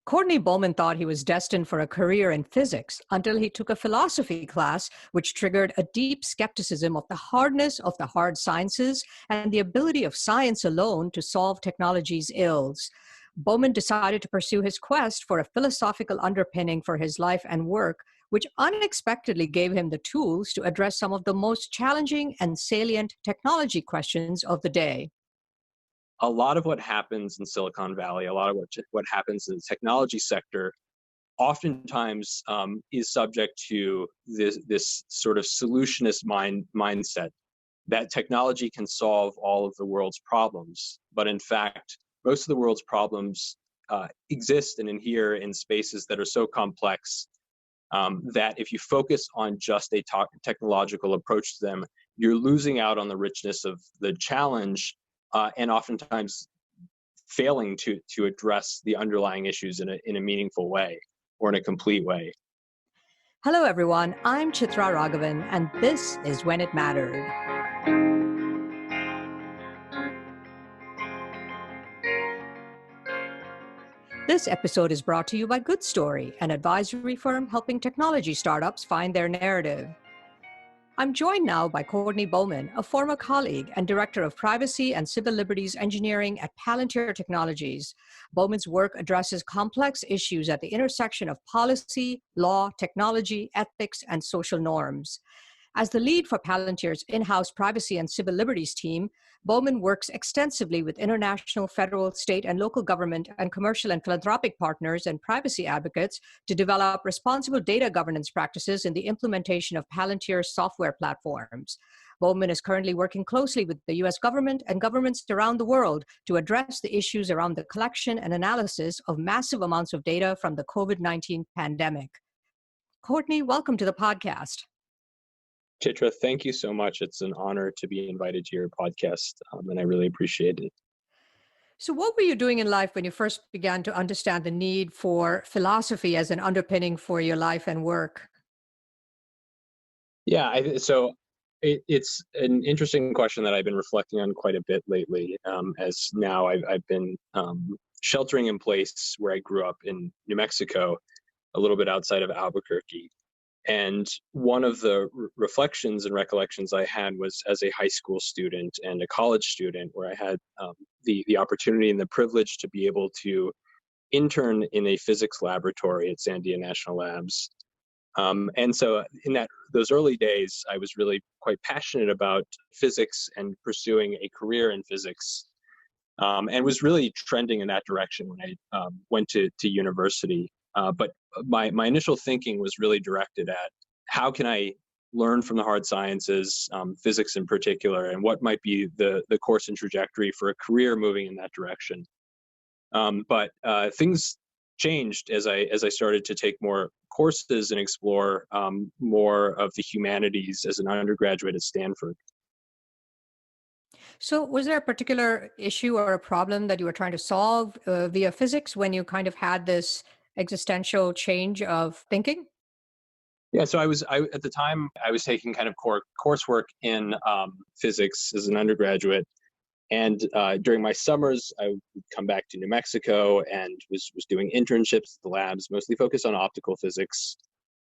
Courtney Bowman thought he was destined for a career in physics until he took a philosophy class, which triggered a deep skepticism of the hardness of the hard sciences and the ability of science alone to solve technology's ills. Bowman decided to pursue his quest for a philosophical underpinning for his life and work, which unexpectedly gave him the tools to address some of the most challenging and salient technology questions of the day. A lot of what happens in Silicon Valley, a lot of what happens in the technology sector, oftentimes is subject to this sort of solutionist mindset that technology can solve all of the world's problems. But in fact, most of the world's problems exist and inhere in spaces that are so complex that if you focus on just a technological approach to them, you're losing out on the richness of the challenge and oftentimes failing to address the underlying issues in a meaningful way or in a complete way. Hello, everyone. I'm Chitra Ragavan, and this is When It Mattered. This episode is brought to you by Good Story, an advisory firm helping technology startups find their narrative. I'm joined now by Courtney Bowman, a former colleague and Director of Privacy and Civil Liberties Engineering at Palantir Technologies. Bowman's work addresses complex issues at the intersection of policy, law, technology, ethics, and social norms. As the lead for Palantir's in-house privacy and civil liberties team, Bowman works extensively with international, federal, state, and local government and commercial and philanthropic partners and privacy advocates to develop responsible data governance practices in the implementation of Palantir's software platforms. Bowman is currently working closely with the U.S. government and governments around the world to address the issues around the collection and analysis of massive amounts of data from the COVID-19 pandemic. Courtney, welcome to the podcast. Chitra, thank you so much. It's an honor to be invited to your podcast, and I really appreciate it. So what were you doing in life when you first began to understand the need for philosophy as an underpinning for your life and work? Yeah, it's an interesting question that I've been reflecting on quite a bit lately, as now I've been sheltering in place where I grew up in New Mexico, a little bit outside of Albuquerque. And one of the reflections and recollections I had was as a high school student and a college student, where I had the opportunity and the privilege to be able to intern in a physics laboratory at Sandia National Labs. And so in those early days, I was really quite passionate about physics and pursuing a career in physics, and was really trending in that direction when I went to university. But my initial thinking was really directed at how can I learn from the hard sciences, physics in particular, and what might be the course and trajectory for a career moving in that direction. But things changed as I started to take more courses and explore more of the humanities as an undergraduate at Stanford. So was there a particular issue or a problem that you were trying to solve via physics when you kind of had this existential change of thinking? Yeah, so at the time I was taking kind of coursework in physics as an undergraduate, and during my summers I would come back to New Mexico and was doing internships at the labs, mostly focused on optical physics.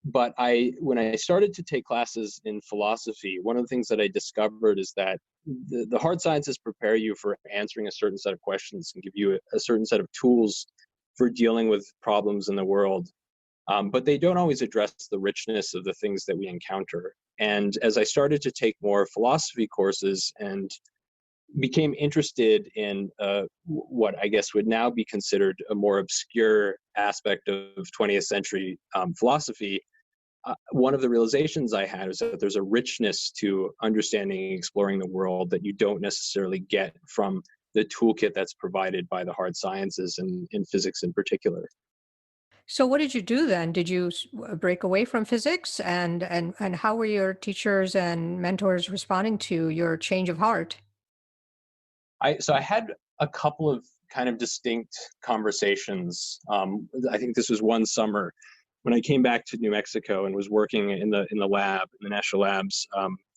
But when I started to take classes in philosophy, one of the things that I discovered is that the hard sciences prepare you for answering a certain set of questions and give you a certain set of tools for dealing with problems in the world. But they don't always address the richness of the things that we encounter. And as I started to take more philosophy courses and became interested in what I guess would now be considered a more obscure aspect of 20th century philosophy, one of the realizations I had was that there's a richness to understanding and exploring the world that you don't necessarily get from the toolkit that's provided by the hard sciences and in physics in particular. So what did you do then? Did you break away from physics and how were your teachers and mentors responding to your change of heart? So I had a couple of kind of distinct conversations. I think this was one summer when I came back to New Mexico and was working in the lab, in the national labs,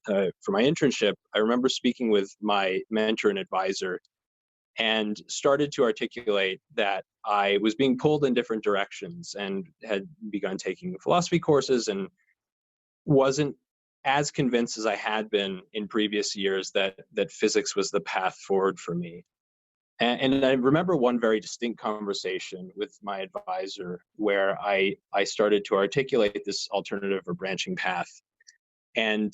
for my internship. I remember speaking with my mentor and advisor and started to articulate that I was being pulled in different directions and had begun taking philosophy courses and wasn't as convinced as I had been in previous years that physics was the path forward for me. And I remember one very distinct conversation with my advisor where I started to articulate this alternative or branching path. And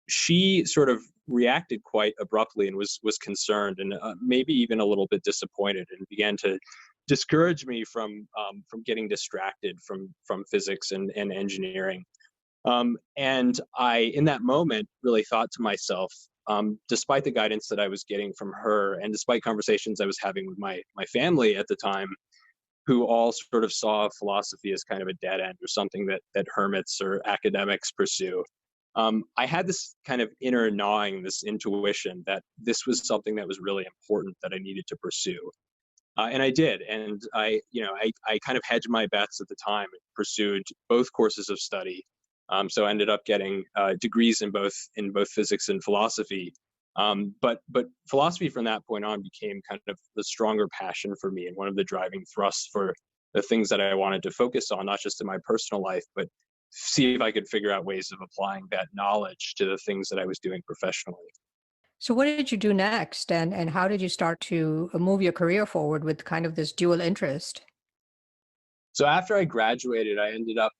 she sort of reacted quite abruptly and was concerned and maybe even a little bit disappointed, and began to discourage me from getting distracted from physics and engineering. And I, in that moment, really thought to myself, despite the guidance that I was getting from her, and despite conversations I was having with my family at the time, who all sort of saw philosophy as kind of a dead end or something that hermits or academics pursue, I had this kind of inner gnawing, this intuition that this was something that was really important that I needed to pursue. And I did. And I kind of hedged my bets at the time and pursued both courses of study. So I ended up getting degrees in both physics and philosophy. But philosophy from that point on became kind of the stronger passion for me and one of the driving thrusts for the things that I wanted to focus on, not just in my personal life, but see if I could figure out ways of applying that knowledge to the things that I was doing professionally. So what did you do next, and how did you start to move your career forward with kind of this dual interest? So after I graduated, I ended up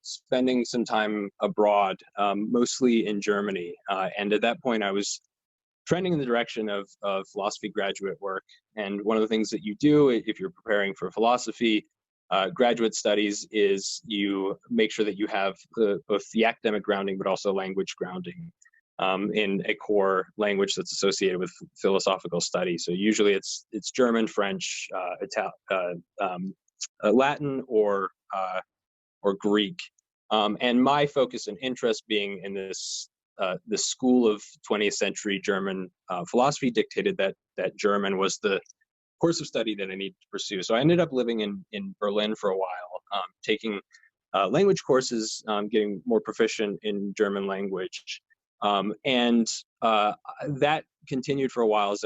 spending some time abroad, mostly in Germany. And at that point, I was trending in the direction of philosophy graduate work. And one of the things that you do if you're preparing for philosophy graduate studies is you make sure that you have both the academic grounding, but also language grounding in a core language that's associated with philosophical study. So usually it's German, French, Latin, or Greek. And my focus and interest being in this school of 20th century German philosophy dictated that German was the course of study that I needed to pursue. So I ended up living in Berlin for a while, taking language courses, getting more proficient in German language. And that continued for a while as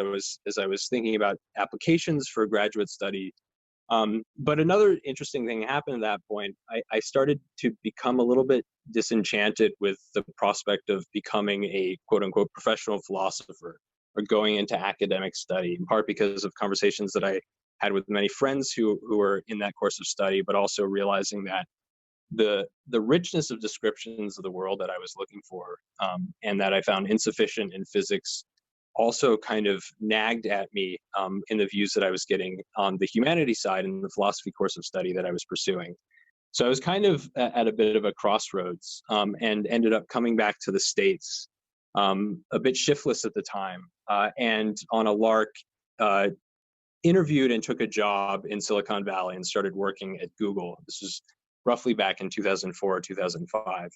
I was thinking about applications for graduate study. But another interesting thing happened at that point. I started to become a little bit disenchanted with the prospect of becoming a quote unquote professional philosopher or going into academic study, in part because of conversations that I had with many friends who were in that course of study, but also realizing that the richness of descriptions of the world that I was looking for, and that I found insufficient in physics, also kind of nagged at me in the views that I was getting on the humanities side in the philosophy course of study that I was pursuing. So I was kind of at a bit of a crossroads, and ended up coming back to the States, a bit shiftless at the time, and on a lark, interviewed and took a job in Silicon Valley and started working at Google. This was roughly back in 2004 or 2005.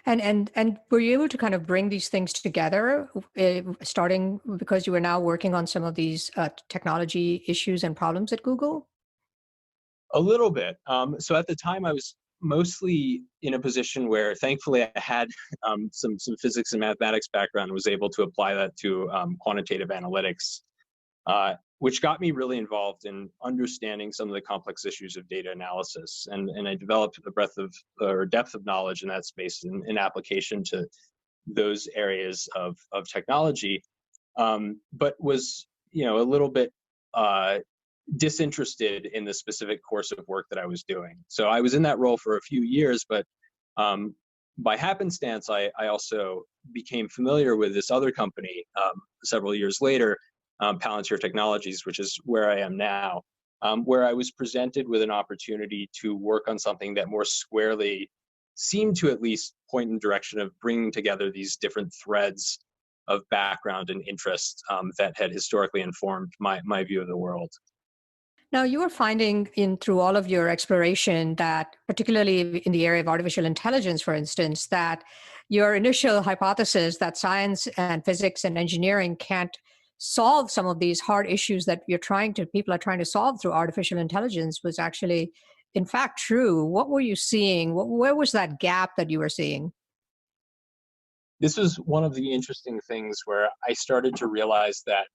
And were you able to kind of bring these things together, starting because you were now working on some of these technology issues and problems at Google? A little bit. So at the time, I was mostly in a position where, thankfully, I had some physics and mathematics background and was able to apply that to quantitative analytics, which got me really involved in understanding some of the complex issues of data analysis. And I developed a breadth of or depth of knowledge in that space in application to those areas of technology, but was a little bit disinterested in the specific course of work that I was doing. So I was in that role for a few years, but by happenstance, I also became familiar with this other company several years later, Palantir Technologies, which is where I am now, where I was presented with an opportunity to work on something that more squarely seemed to at least point in the direction of bringing together these different threads of background and interest that had historically informed my view of the world. Now, you are finding through all of your exploration that, particularly in the area of artificial intelligence, for instance, that your initial hypothesis that science and physics and engineering can't solve some of these hard issues that people are trying to solve through artificial intelligence was actually, in fact, true. What were you seeing? Where was that gap that you were seeing? This was one of the interesting things where I started to realize that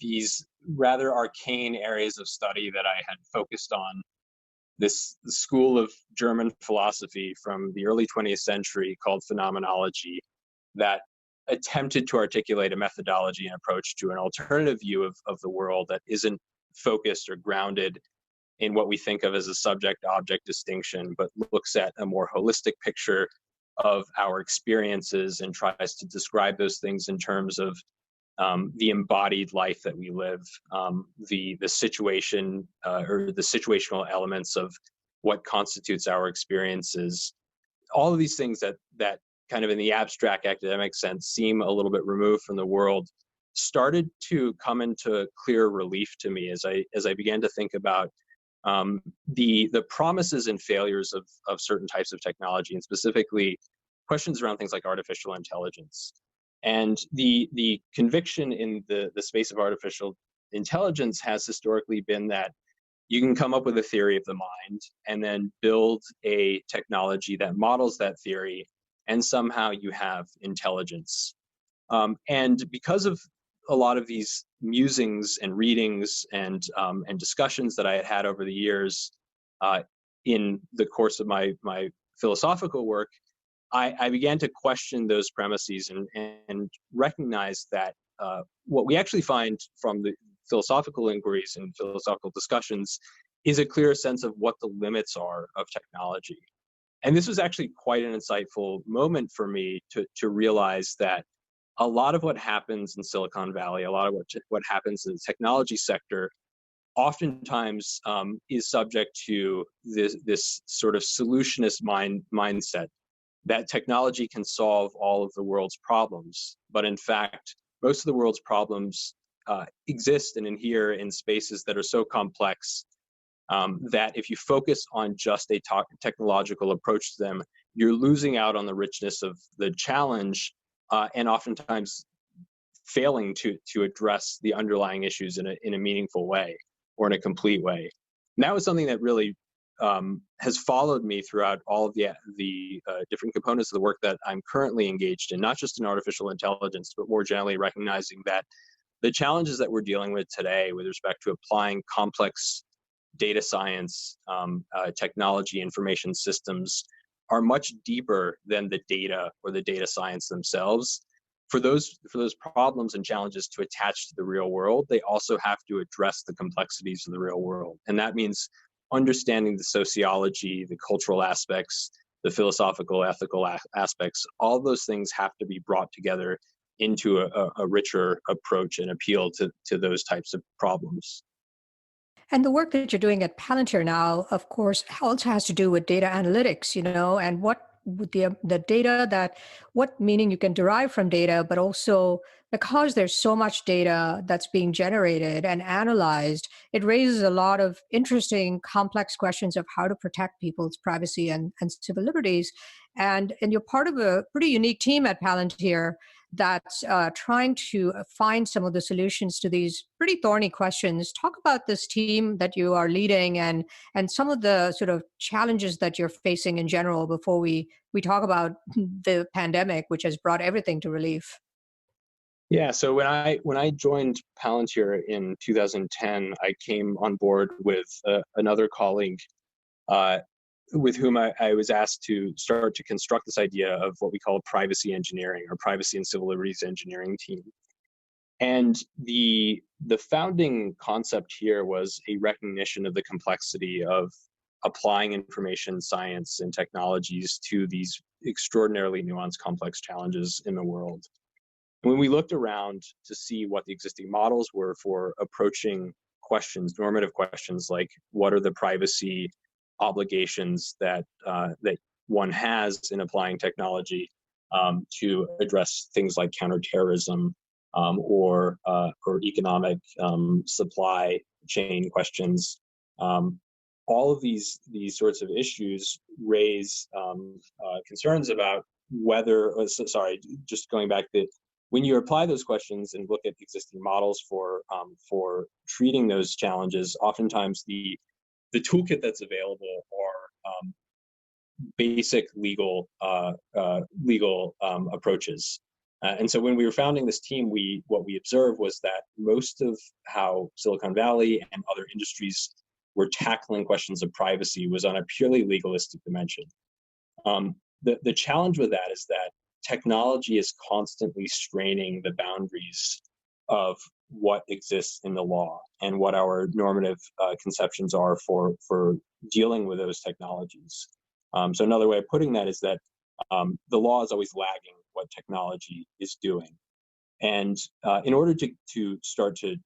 these rather arcane areas of study that I had focused on. This school of German philosophy from the early 20th century called phenomenology that attempted to articulate a methodology and approach to an alternative view of the world that isn't focused or grounded in what we think of as a subject-object distinction, but looks at a more holistic picture of our experiences and tries to describe those things in terms of the embodied life that we live, the situation or the situational elements of what constitutes our experiences. All of these things that kind of in the abstract academic sense seem a little bit removed from the world started to come into clear relief to me as I began to think about the promises and failures of certain types of technology, and specifically questions around things like artificial intelligence. And the conviction in the space of artificial intelligence has historically been that you can come up with a theory of the mind and then build a technology that models that theory, and somehow you have intelligence. And because of a lot of these musings and readings and discussions that I had had over the years in the course of my philosophical work, I began to question those premises and recognize that what we actually find from the philosophical inquiries and philosophical discussions is a clear sense of what the limits are of technology. And this was actually quite an insightful moment for me to realize that a lot of what happens in Silicon Valley, a lot of what happens in the technology sector, oftentimes is subject to this sort of solutionist mindset that technology can solve all of the world's problems. But in fact, most of the world's problems exist and inhere in spaces that are so complex that if you focus on just a technological approach to them, you're losing out on the richness of the challenge and oftentimes failing to address the underlying issues in a meaningful way or in a complete way. And that was something that really has followed me throughout all of the different components of the work that I'm currently engaged in, not just in artificial intelligence, but more generally recognizing that the challenges that we're dealing with today with respect to applying complex data science, technology, information systems are much deeper than the data or the data science themselves. For those problems and challenges to attach to the real world, they also have to address the complexities of the real world. And that means understanding the sociology, the cultural aspects, the philosophical, ethical aspects. All those things have to be brought together into a richer approach and appeal to those types of problems. And the work that you're doing at Palantir now, of course, also has to do with data analytics, and what with the data what meaning you can derive from data, but also because there's so much data that's being generated and analyzed, it raises a lot of interesting, complex questions of how to protect people's privacy and civil liberties. And you're part of a pretty unique team at Palantir that's trying to find some of the solutions to these pretty thorny questions. Talk about this team that you are leading and some of the sort of challenges that you're facing in general before we talk about the pandemic, which has brought everything to relief. Yeah, so when I joined Palantir in 2010, I came on board with another colleague with whom I was asked to start to construct this idea of what we call privacy engineering, or privacy and civil liberties engineering team. And the founding concept here was a recognition of the complexity of applying information science and technologies to these extraordinarily nuanced, complex challenges in the world. When we looked around to see what the existing models were for approaching questions, normative questions like what are the privacy obligations that one has in applying technology to address things like counterterrorism or economic supply chain questions. All of these sorts of issues raise concerns about whether. Just going back to when you apply those questions and look at existing models for treating those challenges, oftentimes the toolkit that's available are basic legal approaches. And so when we were founding this team, what we observed was that most of how Silicon Valley and other industries were tackling questions of privacy was on a purely legalistic dimension. The challenge with that is that technology is constantly straining the boundaries of what exists in the law and what our normative conceptions are for dealing with those technologies. So another way of putting that is that the law is always lagging what technology is doing. And in order to start to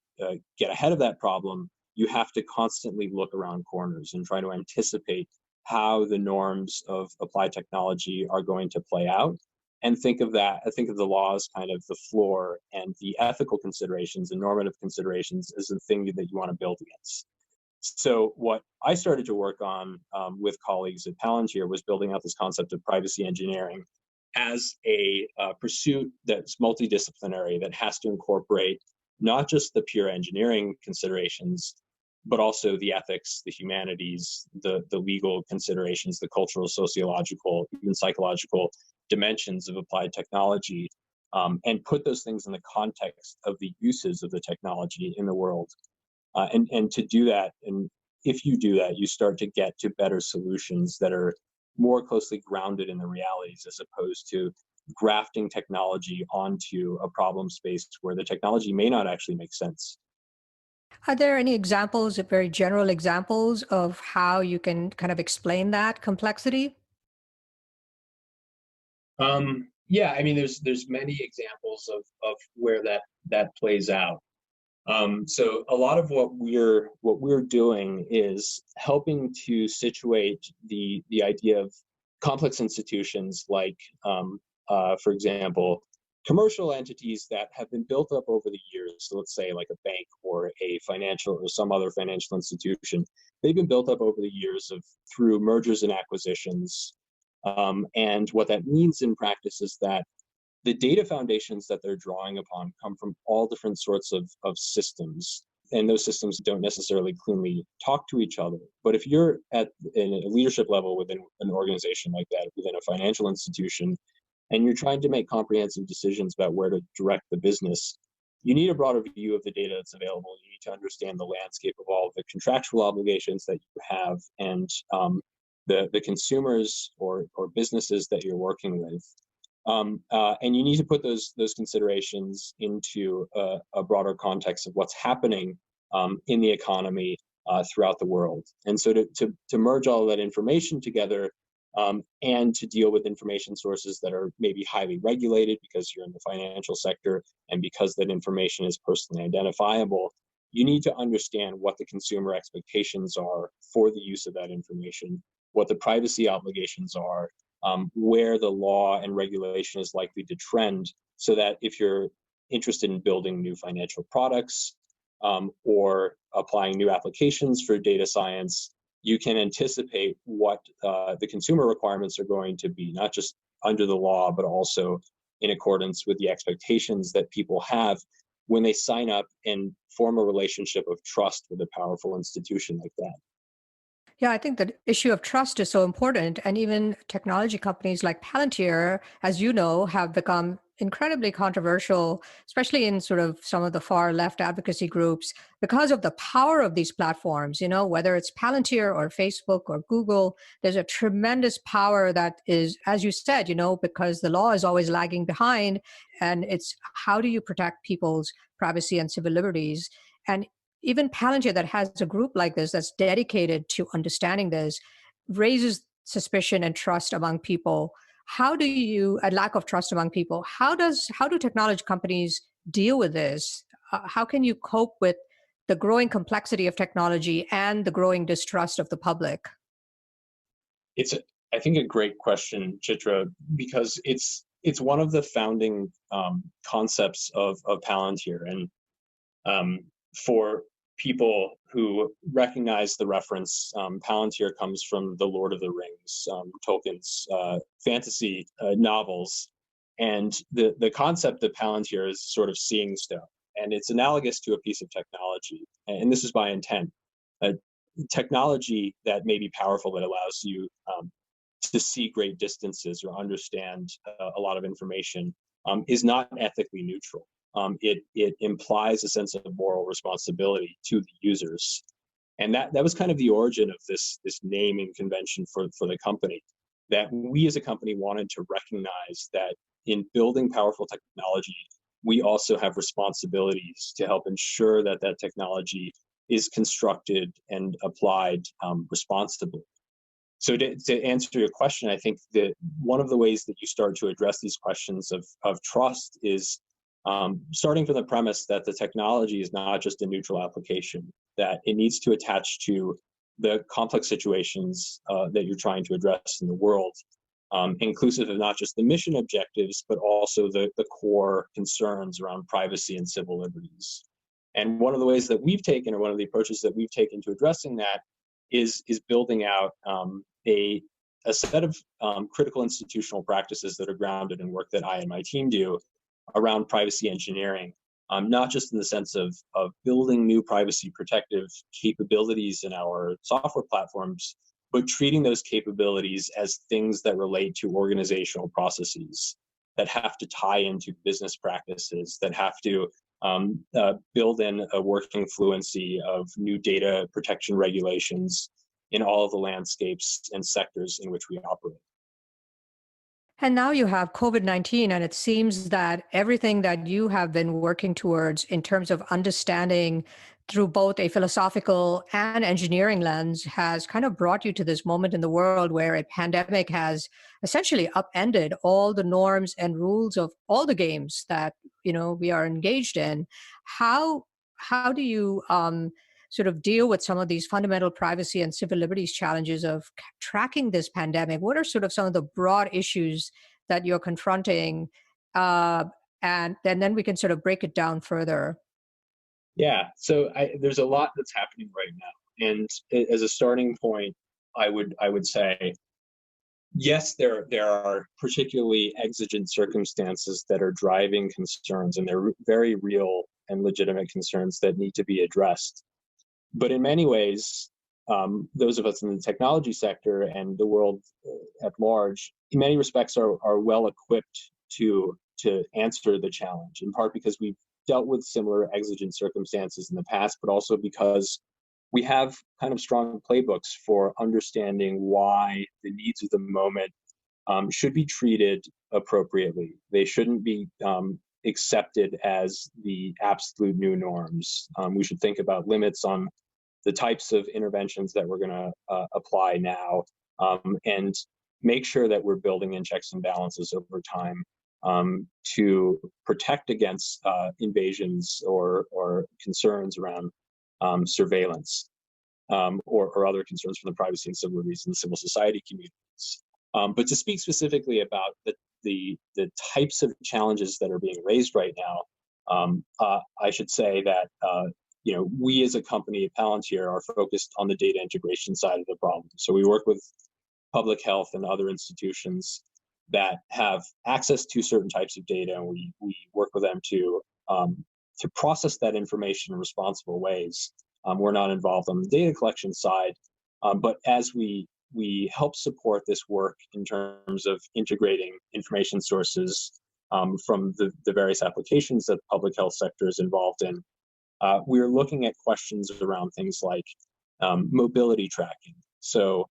get ahead of that problem, you have to constantly look around corners and try to anticipate how the norms of applied technology are going to play out, and think of the law as kind of the floor, and the ethical considerations and normative considerations is the thing that you want to build against. So what I started to work on with colleagues at Palantir was building out this concept of privacy engineering as a pursuit that's multidisciplinary, that has to incorporate not just the pure engineering considerations, but also the ethics, the humanities, the legal considerations, the cultural, sociological, even psychological dimensions of applied technology, and put those things in the context of the uses of the technology in the world. And to do that, and if you do that, you start to get to better solutions that are more closely grounded in the realities, as opposed to grafting technology onto a problem space where the technology may not actually make sense. Are there any examples, very general examples of how you can kind of explain that complexity? Yeah, I mean, there's many examples of where that plays out. So a lot of what we're doing is helping to situate the idea of complex institutions like, for example, commercial entities that have been built up over the years. So let's say like a bank or a financial or some other financial institution. They've been built up over the years through mergers and acquisitions. And what that means in practice is that the data foundations that they're drawing upon come from all different sorts of systems. And those systems don't necessarily cleanly talk to each other. But if you're at a leadership level within an organization like that, within a financial institution, and you're trying to make comprehensive decisions about where to direct the business, you need a broader view of the data that's available. You need to understand the landscape of all of the contractual obligations that you have, and the consumers or businesses that you're working with. And you need to put those considerations into a broader context of what's happening in the economy throughout the world. And so to merge all of that information together, and to deal with information sources that are maybe highly regulated because you're in the financial sector, and because that information is personally identifiable, you need to understand what the consumer expectations are for the use of that information, what the privacy obligations are, where the law and regulation is likely to trend, so that if you're interested in building new financial products or applying new applications for data science, you can anticipate what the consumer requirements are going to be, not just under the law, but also in accordance with the expectations that people have when they sign up and form a relationship of trust with a powerful institution like that. Yeah, I think the issue of trust is so important. And even technology companies like Palantir, as you know, have become incredibly controversial, especially in sort of some of the far left advocacy groups, because of the power of these platforms. You know, whether it's Palantir or Facebook or Google, there's a tremendous power that is, as you said, because the law is always lagging behind. And it's how do you protect people's privacy and civil liberties? And even Palantir, that has a group like this that's dedicated to understanding this, raises suspicion and trust among people. A lack of trust among people, how do technology companies deal with this? How can you cope with the growing complexity of technology and the growing distrust of the public? It's, I think, a great question, Chitra, because it's one of the founding concepts of Palantir. And for people who recognize the reference, Palantir comes from the Lord of the Rings, Tolkien's fantasy novels. And the concept of Palantir is sort of seeing stone. And it's analogous to a piece of technology. And this is by intent. Technology that may be powerful, that allows you to see great distances or understand a lot of information, is not ethically neutral. It implies a sense of moral responsibility to the users. And that was kind of the origin of this naming convention for the company, that we as a company wanted to recognize that in building powerful technology, we also have responsibilities to help ensure that that technology is constructed and applied responsibly. So to answer your question, I think that one of the ways that you start to address these questions of trust is starting from the premise that the technology is not just a neutral application, that it needs to attach to the complex situations that you're trying to address in the world, inclusive of not just the mission objectives, but also the core concerns around privacy and civil liberties. And one of the ways that we've taken, or one of the approaches that we've taken to addressing that, is building out a set of critical institutional practices that are grounded in work that I and my team do around privacy engineering, not just in the sense of building new privacy protective capabilities in our software platforms, but treating those capabilities as things that relate to organizational processes that have to tie into business practices, that have to build in a working fluency of new data protection regulations in all of the landscapes and sectors in which we operate. And now you have COVID-19, and it seems that everything that you have been working towards in terms of understanding through both a philosophical and engineering lens has kind of brought you to this moment in the world where a pandemic has essentially upended all the norms and rules of all the games that, we are engaged in. How do you sort of deal with some of these fundamental privacy and civil liberties challenges of tracking this pandemic? What are sort of some of the broad issues that you're confronting? And then we can sort of break it down further. Yeah, so there's a lot that's happening right now. And as a starting point, I would say, yes, there are particularly exigent circumstances that are driving concerns, and they're very real and legitimate concerns that need to be addressed. But in many ways, those of us in the technology sector and the world at large, in many respects, are well equipped to answer the challenge, in part because we've dealt with similar exigent circumstances in the past, but also because we have kind of strong playbooks for understanding why the needs of the moment should be treated appropriately. They shouldn't be accepted as the absolute new norms. We should think about limits on the types of interventions that we're going to apply now, and make sure that we're building in checks and balances over time to protect against invasions or concerns around surveillance or other concerns from the privacy and civil liberties and civil society communities. But to speak specifically about the types of challenges that are being raised right now, I should say that we as a company at Palantir are focused on the data integration side of the problem. So we work with public health and other institutions that have access to certain types of data, and we work with them to process that information in responsible ways. We're not involved on the data collection side, but as we help support this work in terms of integrating information sources from the various applications that the public health sector is involved in, we're looking at questions around things like mobility tracking. So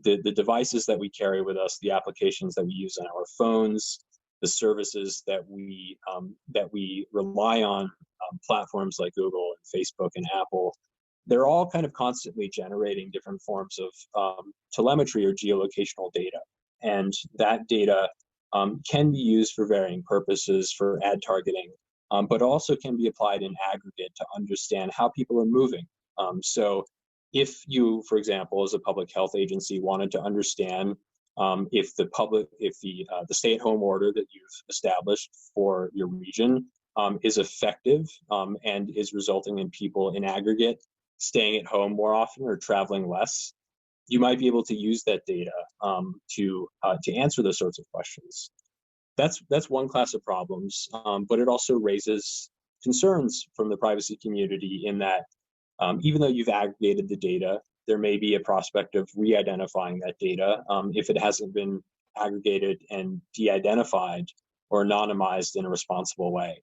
the devices that we carry with us, the applications that we use on our phones, the services that we rely on, platforms like Google and Facebook and Apple, they're all kind of constantly generating different forms of telemetry or geolocational data. And that data can be used for varying purposes, for ad targeting, but also can be applied in aggregate to understand how people are moving. So if you, for example, as a public health agency, wanted to understand if the stay-at-home order that you've established for your region is effective and is resulting in people in aggregate staying at home more often or traveling less, you might be able to use that data to answer those sorts of questions. That's one class of problems, but it also raises concerns from the privacy community in that even though you've aggregated the data, there may be a prospect of re-identifying that data if it hasn't been aggregated and de-identified or anonymized in a responsible way.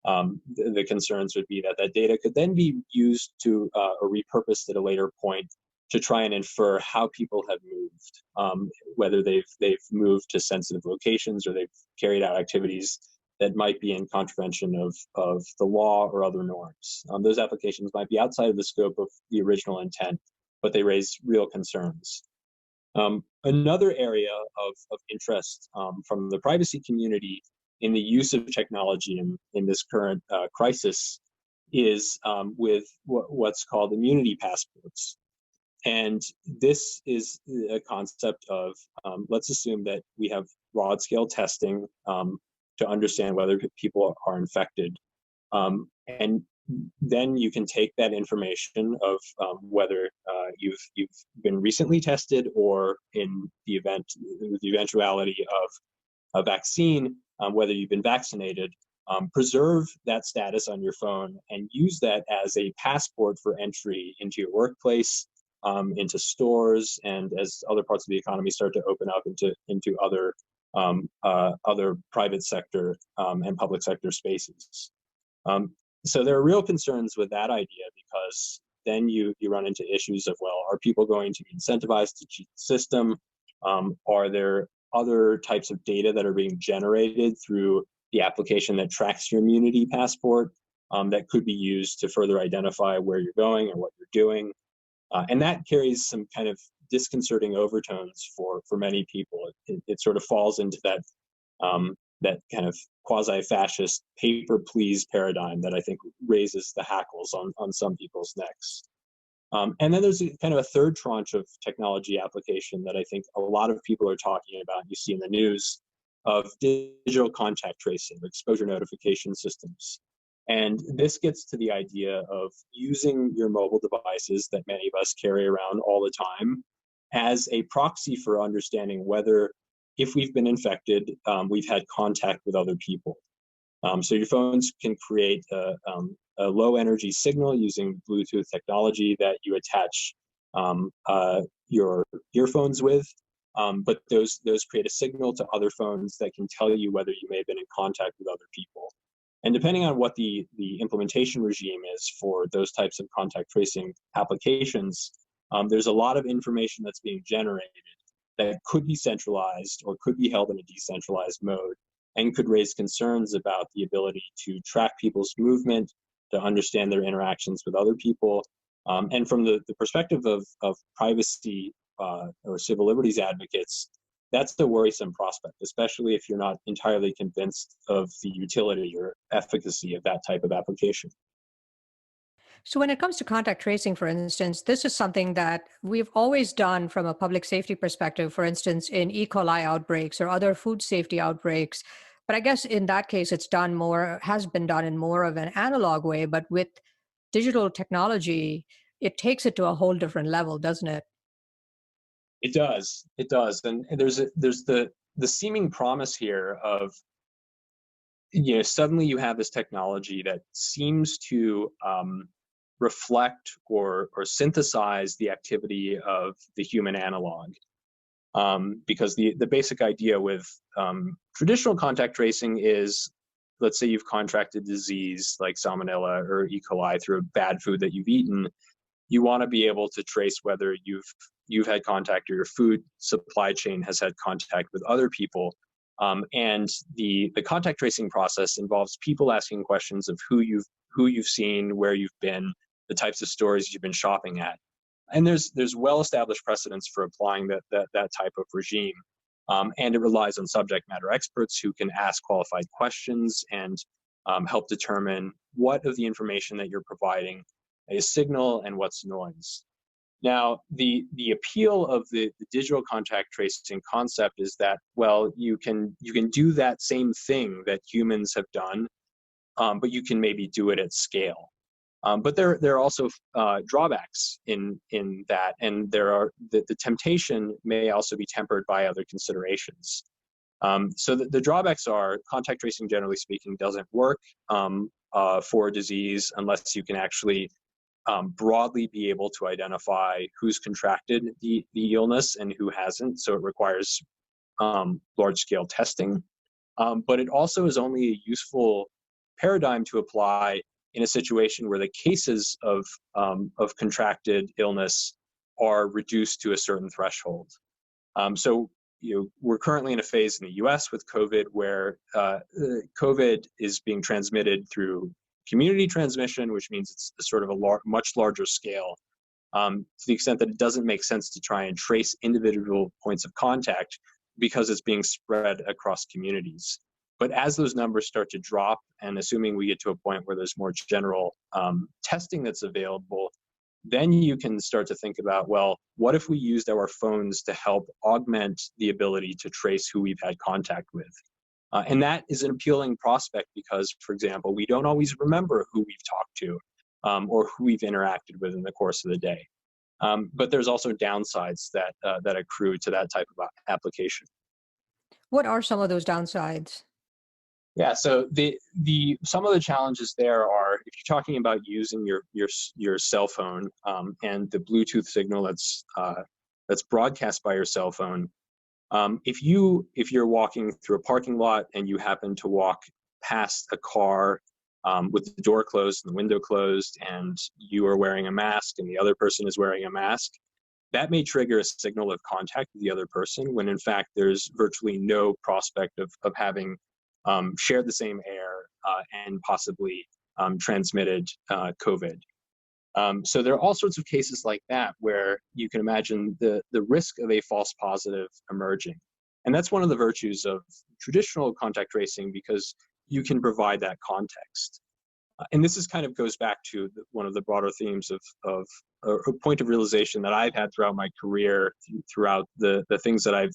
The concerns would be that that data could then be used to or repurposed at a later point to try and infer how people have moved, whether they've moved to sensitive locations or they've carried out activities that might be in contravention of the law or other norms. Those applications might be outside of the scope of the original intent, but they raise real concerns. Another area of interest from the privacy community in the use of technology in this current crisis is with what's called immunity passports. And this is a concept of, let's assume that we have broad scale testing to understand whether people are infected. And then you can take that information of whether you've been recently tested, or in the eventuality of a vaccine, whether you've been vaccinated, preserve that status on your phone and use that as a passport for entry into your workplace, into stores, and as other parts of the economy start to open up into other private sector and public sector spaces. So there are real concerns with that idea, because then you run into issues of, well, are people going to be incentivized to cheat the system? Are there other types of data that are being generated through the application that tracks your immunity passport that could be used to further identify where you're going or what you're doing? And that carries some kind of disconcerting overtones for many people. It sort of falls into that that kind of quasi-fascist paper please paradigm that I think raises the hackles on some people's necks. And then there's kind of a third tranche of technology application that I think a lot of people are talking about. You see in the news of digital contact tracing, exposure notification systems. And this gets to the idea of using your mobile devices that many of us carry around all the time as a proxy for understanding whether, if we've been infected, we've had contact with other people. So your phones can create a low energy signal using Bluetooth technology that you attach your earphones with, but those create a signal to other phones that can tell you whether you may have been in contact with other people. And depending on what the implementation regime is for those types of contact tracing applications, there's a lot of information that's being generated that could be centralized or could be held in a decentralized mode, and could raise concerns about the ability to track people's movement, to understand their interactions with other people. And from the perspective of privacy or civil liberties advocates, that's the worrisome prospect, especially if you're not entirely convinced of the utility or efficacy of that type of application. So when it comes to contact tracing, for instance, this is something that we've always done from a public safety perspective, for instance, in E. coli outbreaks or other food safety outbreaks. But I guess in that case, has been done in more of an analog way. But with digital technology, it takes it to a whole different level, doesn't it? It does. It does. And there's the seeming promise here of, suddenly you have this technology that seems to reflect or synthesize the activity of the human analog. Because the basic idea with traditional contact tracing is, let's say you've contracted disease like salmonella or E. coli through bad food that you've eaten. You want to be able to trace whether you've had contact or your food supply chain has had contact with other people. And the contact tracing process involves people asking questions of who you've seen, where you've been, the types of stores you've been shopping at. And there's well-established precedents for applying that type of regime. And it relies on subject matter experts who can ask qualified questions and help determine what of the information that you're providing is signal and what's noise. Now, the appeal of the digital contact tracing concept is that, well, you can do that same thing that humans have done, but you can maybe do it at scale. But there are also drawbacks in that, and the temptation may also be tempered by other considerations. So the drawbacks are, contact tracing, generally speaking, doesn't work for a disease unless you can actually broadly be able to identify who's contracted the illness and who hasn't. So it requires large-scale testing. But it also is only a useful paradigm to apply in a situation where the cases of contracted illness are reduced to a certain threshold. So we're currently in a phase in the U.S. with COVID where COVID is being transmitted through community transmission, which means it's a sort of a much larger scale, to the extent that it doesn't make sense to try and trace individual points of contact because it's being spread across communities. But as those numbers start to drop, and assuming we get to a point where there's more general testing that's available, then you can start to think about, well, what if we used our phones to help augment the ability to trace who we've had contact with? And that is an appealing prospect because, for example, we don't always remember who we've talked to or who we've interacted with in the course of the day. But there's also downsides that accrue to that type of application. What are some of those downsides? Yeah, so the some of the challenges there are, if you're talking about using your cell phone and the Bluetooth signal that's broadcast by your cell phone, if you're walking through a parking lot and you happen to walk past a car with the door closed and the window closed, and you are wearing a mask and the other person is wearing a mask, that may trigger a signal of contact with the other person when in fact there's virtually no prospect of having shared the same air and possibly transmitted COVID. So there are all sorts of cases like that where you can imagine the risk of a false positive emerging. And that's one of the virtues of traditional contact tracing, because you can provide that context. And this is kind of goes back to one of the broader themes of a point of realization that I've had throughout my career, throughout the things that I've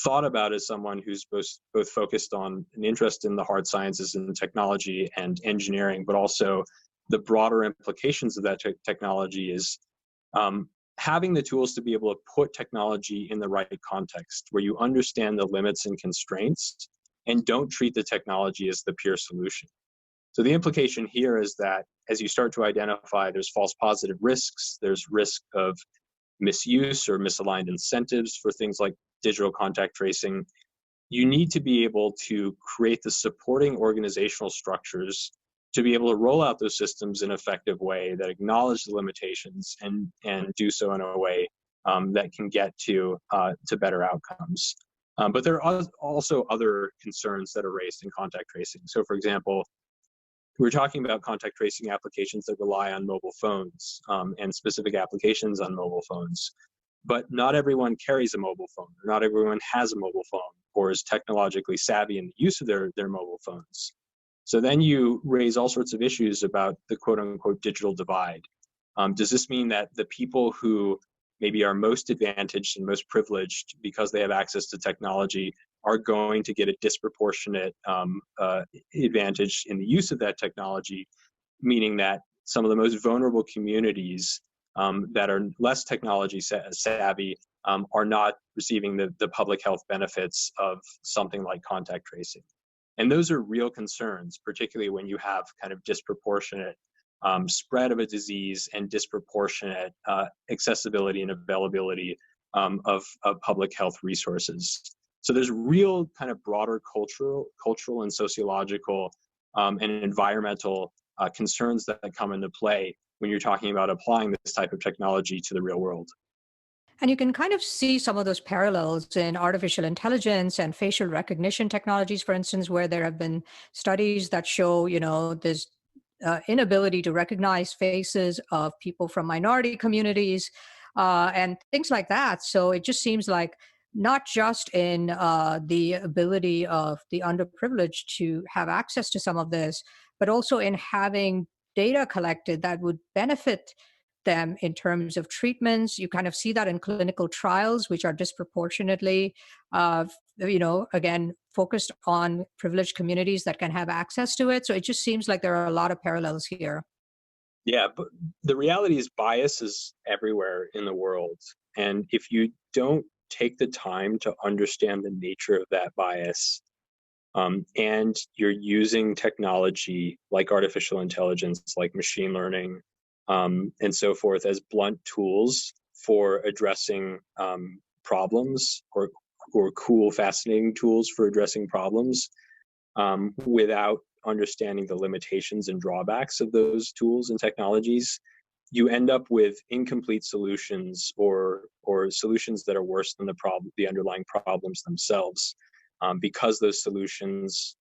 thought about as someone who's both focused on an interest in the hard sciences and technology and engineering, but also the broader implications of that technology is having the tools to be able to put technology in the right context, where you understand the limits and constraints and don't treat the technology as the pure solution. So the implication here is that as you start to identify there's false positive risks, there's risk of misuse or misaligned incentives for things like digital contact tracing, you need to be able to create the supporting organizational structures to be able to roll out those systems in an effective way that acknowledge the limitations and do so in a way that can get to better outcomes. But there are also other concerns that are raised in contact tracing. So for example, we're talking about contact tracing applications that rely on mobile phones and specific applications on mobile phones. But not everyone carries a mobile phone. Not everyone has a mobile phone or is technologically savvy in the use of their mobile phones. So then you raise all sorts of issues about the quote unquote digital divide. Does this mean that the people who maybe are most advantaged and most privileged because they have access to technology are going to get a disproportionate advantage in the use of that technology, meaning that some of the most vulnerable communities that are less technology savvy are not receiving the public health benefits of something like contact tracing. And those are real concerns, particularly when you have kind of disproportionate spread of a disease and disproportionate accessibility and availability of public health resources. So there's real kind of broader cultural and sociological and environmental concerns that come into play when you're talking about applying this type of technology to the real world. And you can kind of see some of those parallels in artificial intelligence and facial recognition technologies, for instance, where there have been studies that show, this inability to recognize faces of people from minority communities and things like that. So it just seems like not just in the ability of the underprivileged to have access to some of this, but also in having data collected that would benefit them in terms of treatments. You kind of see that in clinical trials, which are disproportionately, again, focused on privileged communities that can have access to it. So it just seems like there are a lot of parallels here. Yeah, but the reality is bias is everywhere in the world. And if you don't take the time to understand the nature of that bias, and you're using technology like artificial intelligence, like machine learning, and so forth as blunt tools for addressing problems or cool, fascinating tools for addressing problems, without understanding the limitations and drawbacks of those tools and technologies, you end up with incomplete solutions or solutions that are worse than the underlying problems themselves, because those solutions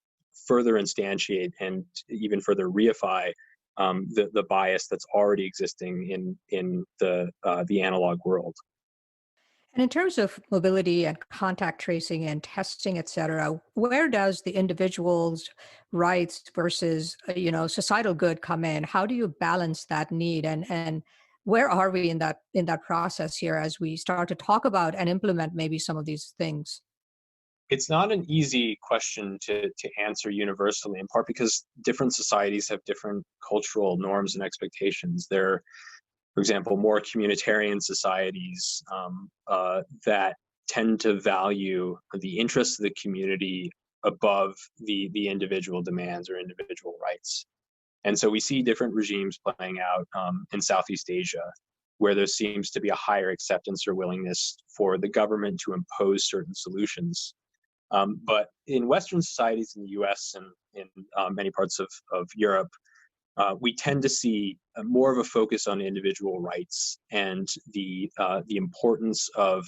further instantiate and even further reify the bias that's already existing in the analog world. And in terms of mobility and contact tracing and testing, et cetera, where does the individual's rights versus, societal good come in? How do you balance that need? And where are we in that process here as we start to talk about and implement maybe some of these things? It's not an easy question to answer universally, in part because different societies have different cultural norms and expectations. There, for example, more communitarian societies that tend to value the interests of the community above the individual demands or individual rights. And so we see different regimes playing out in Southeast Asia, where there seems to be a higher acceptance or willingness for the government to impose certain solutions. But in Western societies, in the US and in many parts of Europe, we tend to see more of a focus on individual rights and the importance of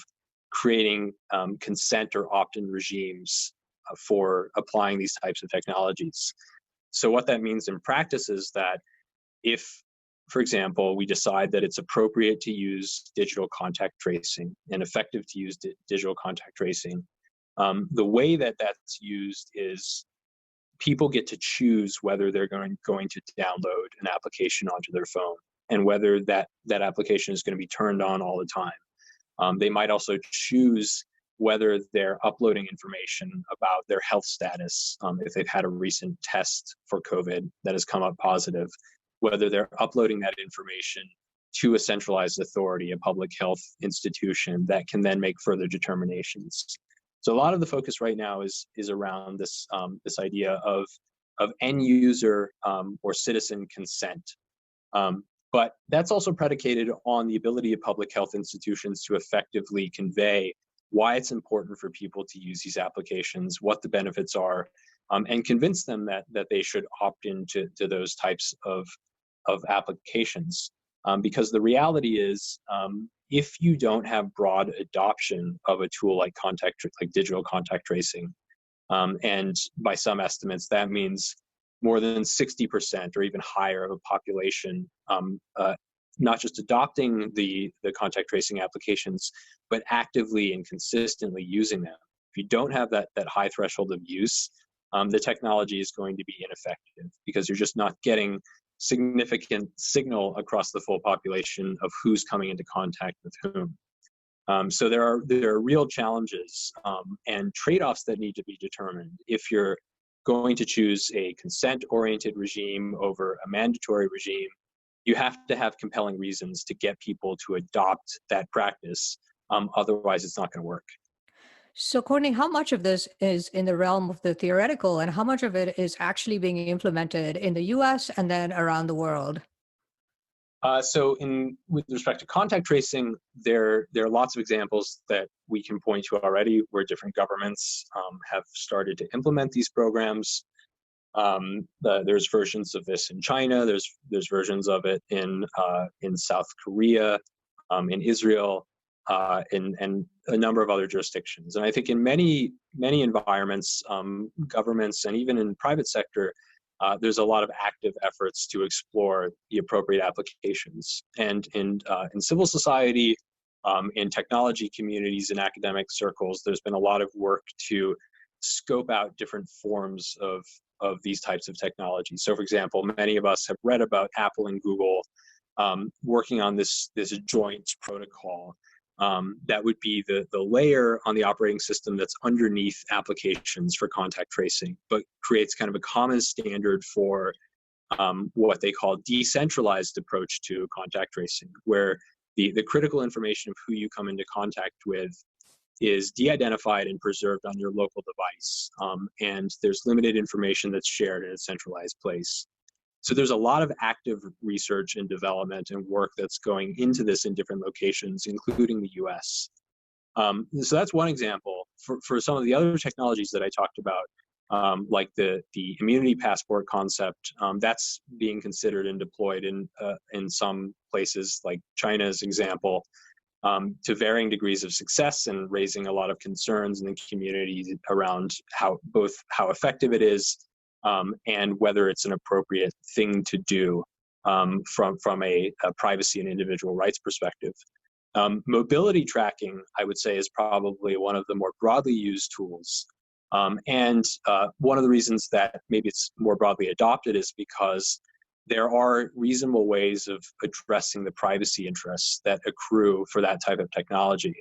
creating consent or opt-in regimes for applying these types of technologies. So what that means in practice is that if, for example, we decide that it's appropriate to use digital contact tracing and effective to use digital contact tracing, the way that that's used is people get to choose whether they're going to download an application onto their phone and whether that application is going to be turned on all the time. They might also choose whether they're uploading information about their health status, if they've had a recent test for COVID that has come up positive, whether they're uploading that information to a centralized authority, a public health institution that can then make further determinations. So a lot of the focus right now is around this idea of end user or citizen consent. But that's also predicated on the ability of public health institutions to effectively convey why it's important for people to use these applications, what the benefits are, and convince them that they should opt into those types of applications. Because the reality is, if you don't have broad adoption of a tool like digital contact tracing, and by some estimates that means more than 60% or even higher of a population not just adopting the contact tracing applications, but actively and consistently using them. If you don't have that high threshold of use, the technology is going to be ineffective because you're just not getting significant signal across the full population of who's coming into contact with whom. So there are real challenges and trade-offs that need to be determined. If you're going to choose a consent-oriented regime over a mandatory regime, you have to have compelling reasons to get people to adopt that practice. Otherwise, it's not going to work. So, Courtney, how much of this is in the realm of the theoretical and how much of it is actually being implemented in the US and then around the world? So with respect to contact tracing, there are lots of examples that we can point to already where different governments have started to implement these programs. There's versions of this in China. There's versions of it in South Korea, in Israel, and a number of other jurisdictions. And I think in many environments, governments, and even in private sector, there's a lot of active efforts to explore the appropriate applications. And in civil society, in technology communities, in academic circles, there's been a lot of work to scope out different forms of these types of technologies. So, for example, many of us have read about Apple and Google working on this joint protocol that would be the layer on the operating system that's underneath applications for contact tracing, but creates kind of a common standard for what they call decentralized approach to contact tracing, where the critical information of who you come into contact with is de-identified and preserved on your local device. And there's limited information that's shared in a centralized place. So there's a lot of active research and development and work that's going into this in different locations, including the US. So that's one example. For some of the other technologies that I talked about, like the immunity passport concept, that's being considered and deployed in some places, like China's example, to varying degrees of success and raising a lot of concerns in the community around how effective it is, and whether it's an appropriate thing to do from a privacy and individual rights perspective. Mobility tracking, I would say, is probably one of the more broadly used tools. And one of the reasons that maybe it's more broadly adopted is because there are reasonable ways of addressing the privacy interests that accrue for that type of technology.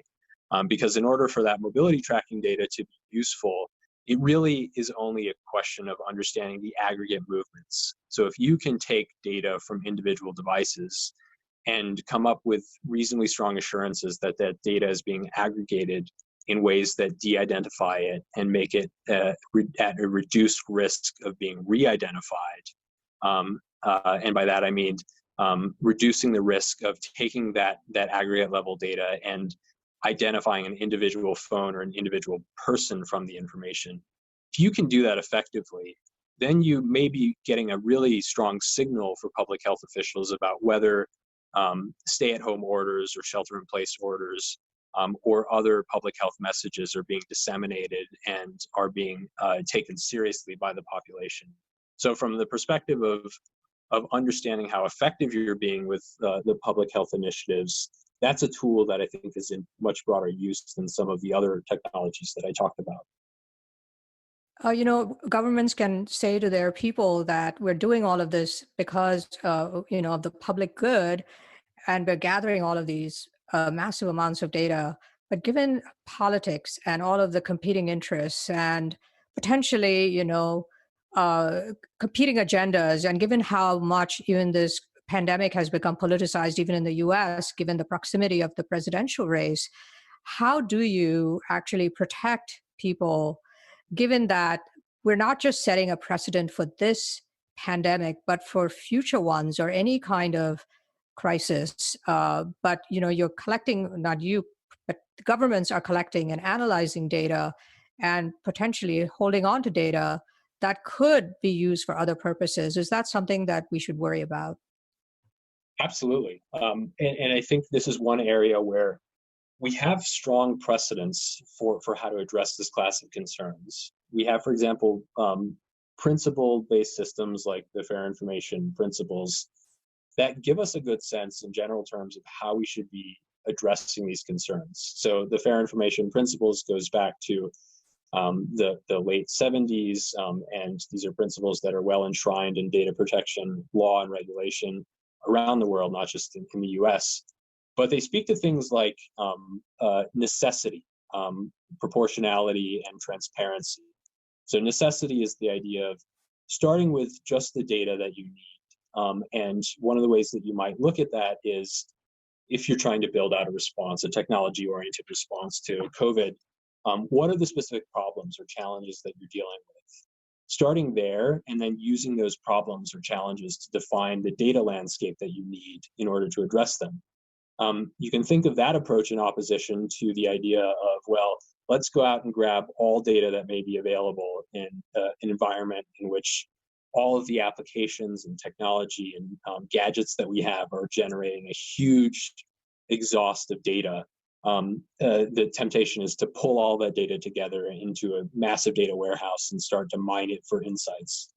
Because in order for that mobility tracking data to be useful, it really is only a question of understanding the aggregate movements. So if you can take data from individual devices and come up with reasonably strong assurances that that data is being aggregated in ways that de-identify it and make it at a reduced risk of being re-identified. And by that I mean reducing the risk of taking that aggregate level data and identifying an individual phone or an individual person from the information. If you can do that effectively, then you may be getting a really strong signal for public health officials about whether stay-at-home orders or shelter-in-place orders or other public health messages are being disseminated and are being taken seriously by the population. So from the perspective of understanding how effective you're being with the public health initiatives, that's a tool that I think is in much broader use than some of the other technologies that I talked about. Governments can say to their people that we're doing all of this because, of the public good, and we're gathering all of these massive amounts of data. But given politics and all of the competing interests and potentially, competing agendas, and given how much even this pandemic has become politicized, even in the US, given the proximity of the presidential race, how do you actually protect people, given that we're not just setting a precedent for this pandemic, but for future ones or any kind of crisis? But you're collecting, not you, but governments are collecting and analyzing data and potentially holding on to data that could be used for other purposes. Is that something that we should worry about? Absolutely. And I think this is one area where we have strong precedents for how to address this class of concerns. We have, for example, principle-based systems like the Fair Information Principles that give us a good sense in general terms of how we should be addressing these concerns. So the Fair Information Principles goes back to the late 70s, and these are principles that are well enshrined in data protection law and regulation around the world, not just in the US. But they speak to things like necessity, proportionality, and transparency. So necessity is the idea of starting with just the data that you need. And one of the ways that you might look at that is if you're trying to build out a response, a technology-oriented response to COVID, what are the specific problems or challenges that you're dealing with? Starting there and then using those problems or challenges to define the data landscape that you need in order to address them. You can think of that approach in opposition to the idea of, well, let's go out and grab all data that may be available in an environment in which all of the applications and technology and gadgets that we have are generating a huge exhaust of data. The temptation is to pull all that data together into a massive data warehouse and start to mine it for insights.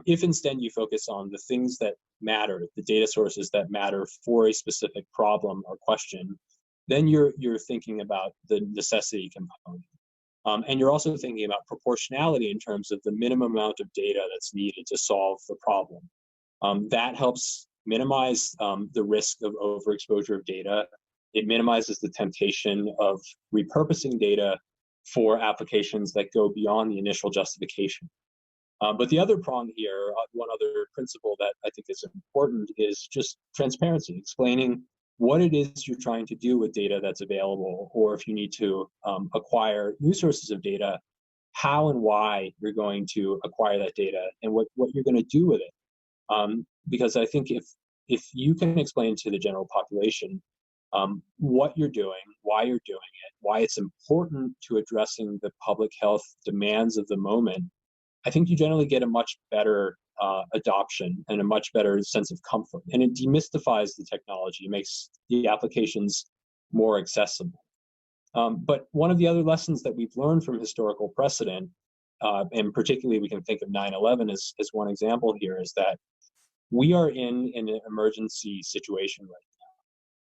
If instead you focus on the things that matter, the data sources that matter for a specific problem or question, then you're thinking about the necessity component. And you're also thinking about proportionality in terms of the minimum amount of data that's needed to solve the problem. That helps minimize the risk of overexposure of data. It minimizes the temptation of repurposing data for applications that go beyond the initial justification. But the other prong here, one other principle that I think is important, is just transparency, explaining what it is you're trying to do with data that's available, or if you need to acquire new sources of data, how and why you're going to acquire that data and what you're going to do with it. Because I think if you can explain to the general population what you're doing, why you're doing it, why it's important to addressing the public health demands of the moment, I think you generally get a much better adoption and a much better sense of comfort. And it demystifies the technology, it makes the applications more accessible. But one of the other lessons that we've learned from historical precedent, and particularly we can think of 9/11 as one example here, is that we are in an emergency situation right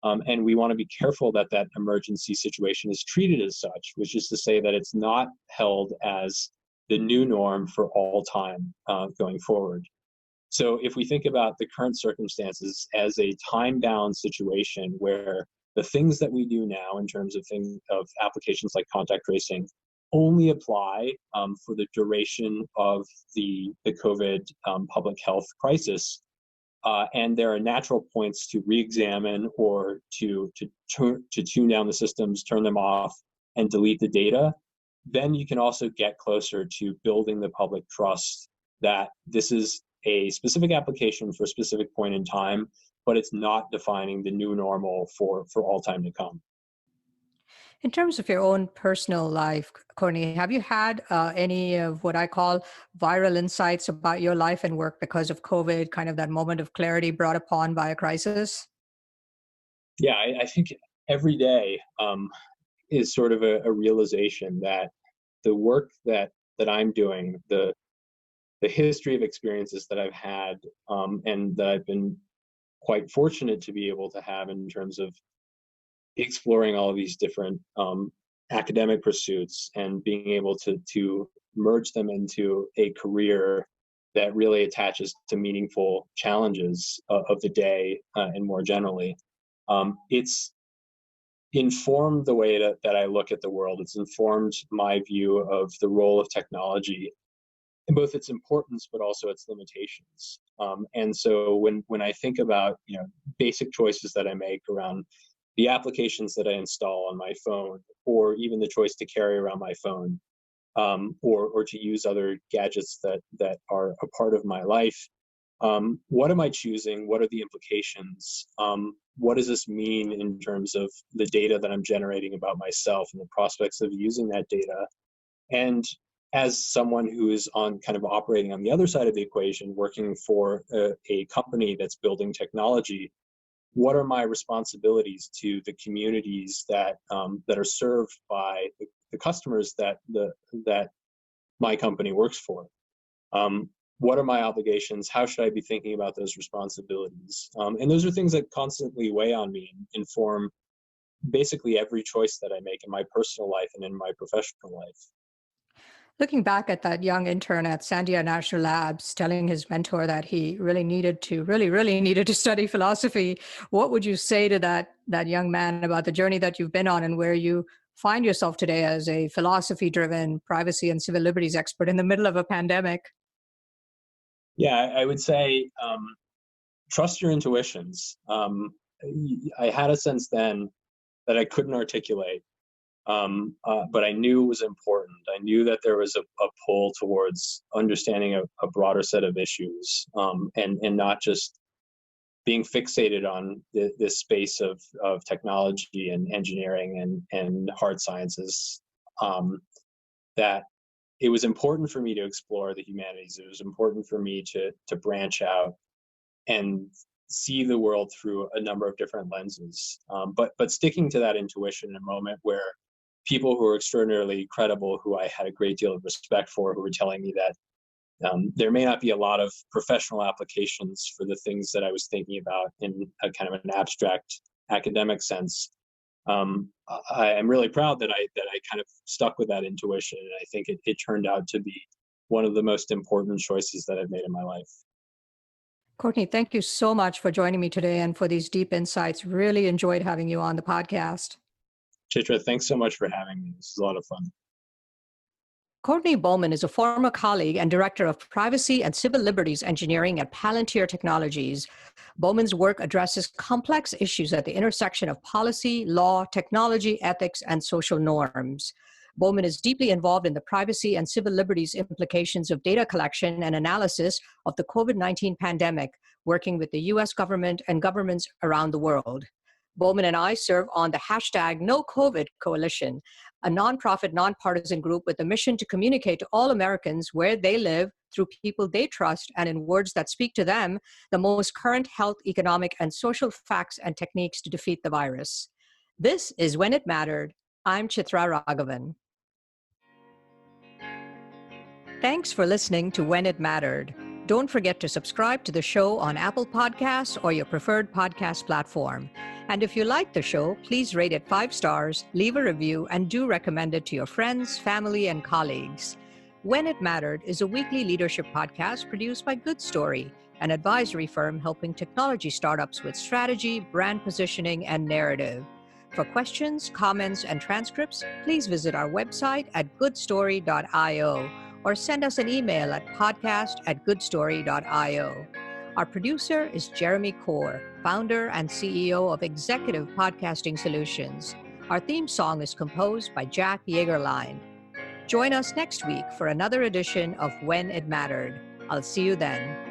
now. And we want to be careful that that emergency situation is treated as such, which is to say that it's not held as the new norm for all time going forward. So if we think about the current circumstances as a time-bound situation where the things that we do now in terms of applications like contact tracing only apply for the duration of the COVID public health crisis, and there are natural points to re-examine or to tune down the systems, turn them off, and delete the data, then you can also get closer to building the public trust that this is a specific application for a specific point in time, but it's not defining the new normal for all time to come. In terms of your own personal life, Courtney, have you had any of what I call viral insights about your life and work because of COVID, kind of that moment of clarity brought upon by a crisis? Yeah, I think every day is sort of a realization that the work that I'm doing, the history of experiences that I've had, and that I've been quite fortunate to be able to have in terms of exploring all of these different academic pursuits and being able to merge them into a career that really attaches to meaningful challenges of the day and more generally. It's informed the way that I look at the world. It's informed my view of the role of technology in both its importance but also its limitations. And so when I think about basic choices that I make around the applications that I install on my phone, or even the choice to carry around my phone, or to use other gadgets that are a part of my life, what am I choosing? What are the implications? What does this mean in terms of the data that I'm generating about myself and the prospects of using that data? And as someone who is kind of operating on the other side of the equation, working for a company that's building technology, what are my responsibilities to the communities that are served by the customers that my company works for? What are my obligations? How should I be thinking about those responsibilities? And those are things that constantly weigh on me and inform basically every choice that I make in my personal life and in my professional life. Looking back at that young intern at Sandia National Labs telling his mentor that he really needed to study philosophy, what would you say to that young man about the journey that you've been on and where you find yourself today as a philosophy-driven privacy and civil liberties expert in the middle of a pandemic? Yeah, I would say trust your intuitions. I had a sense then that I couldn't articulate, but I knew it was important. I knew that there was a pull towards understanding a broader set of issues, and not just being fixated on this space of technology and engineering and hard sciences. That it was important for me to explore the humanities. It was important for me to branch out and see the world through a number of different lenses. But sticking to that intuition in a moment where people who are extraordinarily credible, who I had a great deal of respect for, who were telling me that there may not be a lot of professional applications for the things that I was thinking about in a kind of an abstract academic sense. I am really proud that I kind of stuck with that intuition, and I think it turned out to be one of the most important choices that I've made in my life. Courtney, thank you so much for joining me today and for these deep insights. Really enjoyed having you on the podcast. Chitra, thanks so much for having me. This is a lot of fun. Courtney Bowman is a former colleague and director of privacy and civil liberties engineering at Palantir Technologies. Bowman's work addresses complex issues at the intersection of policy, law, technology, ethics, and social norms. Bowman is deeply involved in the privacy and civil liberties implications of data collection and analysis of the COVID-19 pandemic, working with the U.S. government and governments around the world. Bowman and I serve on the hashtag #NoCovid Coalition, a nonprofit, nonpartisan group with a mission to communicate to all Americans where they live through people they trust and in words that speak to them the most current health, economic, and social facts and techniques to defeat the virus. This is When It Mattered. I'm Chitra Ragavan. Thanks for listening to When It Mattered. Don't forget to subscribe to the show on Apple Podcasts or your preferred podcast platform. And if you like the show, please rate it 5 stars, leave a review, and do recommend it to your friends, family, and colleagues. When It Mattered is a weekly leadership podcast produced by Good Story, an advisory firm helping technology startups with strategy, brand positioning, and narrative. For questions, comments, and transcripts, please visit our website at goodstory.io or send us an email at podcast@goodstory.io. Our producer is Jeremy Kaur, founder and CEO of Executive Podcasting Solutions. Our theme song is composed by Jack Yeagerline. Join us next week for another edition of When It Mattered. I'll see you then.